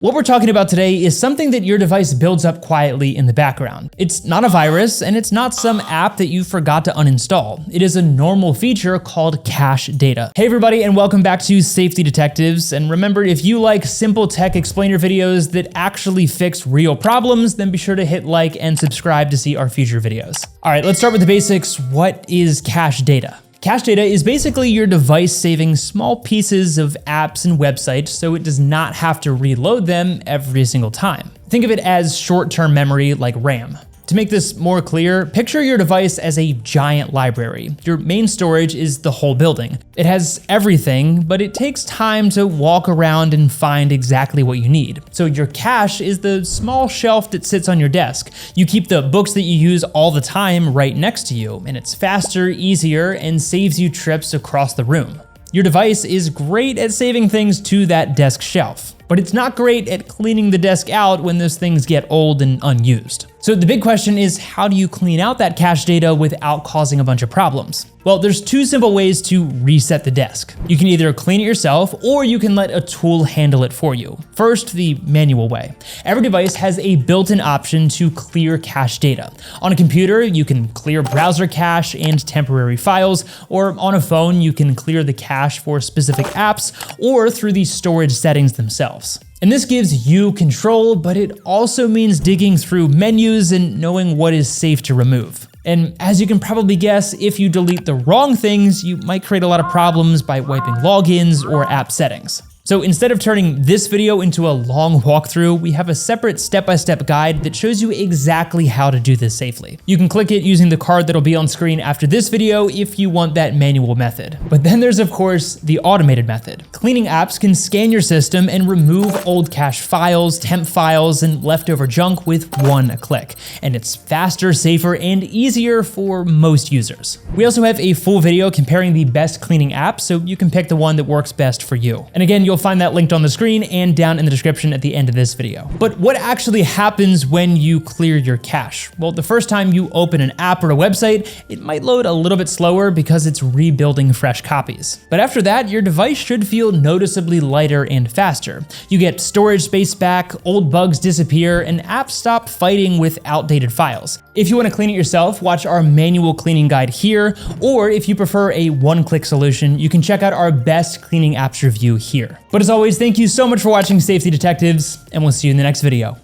What we're talking about today is something that your device builds up quietly in the background. It's not a virus, and it's not some app that you forgot to uninstall. It is a normal feature called cache data. Hey everybody, and welcome back to Safety Detectives. And remember, if you like simple tech explainer videos that actually fix real problems, then be sure to hit like and subscribe to see our future videos. All right, let's start with the basics. What is cache data? Cache data is basically your device saving small pieces of apps and websites so it does not have to reload them every single time. Think of it as short-term memory like RAM. To make this more clear, picture your device as a giant library. Your main storage is the whole building. It has everything, but it takes time to walk around and find exactly what you need. So your cache is the small shelf that sits on your desk. You keep the books that you use all the time right next to you, and it's faster, easier, and saves you trips across the room. Your device is great at saving things to that desk shelf, but it's not great at cleaning the desk out when those things get old and unused. So the big question is, how do you clean out that cache data without causing a bunch of problems? Well, there's two simple ways to reset the desk. You can either clean it yourself, or you can let a tool handle it for you. First, the manual way. Every device has a built-in option to clear cache data. On a computer, you can clear browser cache and temporary files, or on a phone, you can clear the cache for specific apps, or through the storage settings themselves. And this gives you control, but it also means digging through menus and knowing what is safe to remove. And as you can probably guess, if you delete the wrong things, you might create a lot of problems by wiping logins or app settings. So instead of turning this video into a long walkthrough, we have a separate step-by-step guide that shows you exactly how to do this safely. You can click it using the card that'll be on screen after this video if you want that manual method. But then there's of course the automated method. Cleaning apps can scan your system and remove old cache files, temp files, and leftover junk with one click. And it's faster, safer, and easier for most users. We also have a full video comparing the best cleaning apps, so you can pick the one that works best for you. And again, you'll find that linked on the screen and down in the description at the end of this video. But what actually happens when you clear your cache? Well, the first time you open an app or a website, it might load a little bit slower because it's rebuilding fresh copies. But after that, your device should feel noticeably lighter and faster. You get storage space back, old bugs disappear, and apps stop fighting with outdated files. If you want to clean it yourself, watch our manual cleaning guide here, or if you prefer a one-click solution, you can check out our best cleaning apps review here. But as always, thank you so much for watching Safety Detectives, and we'll see you in the next video.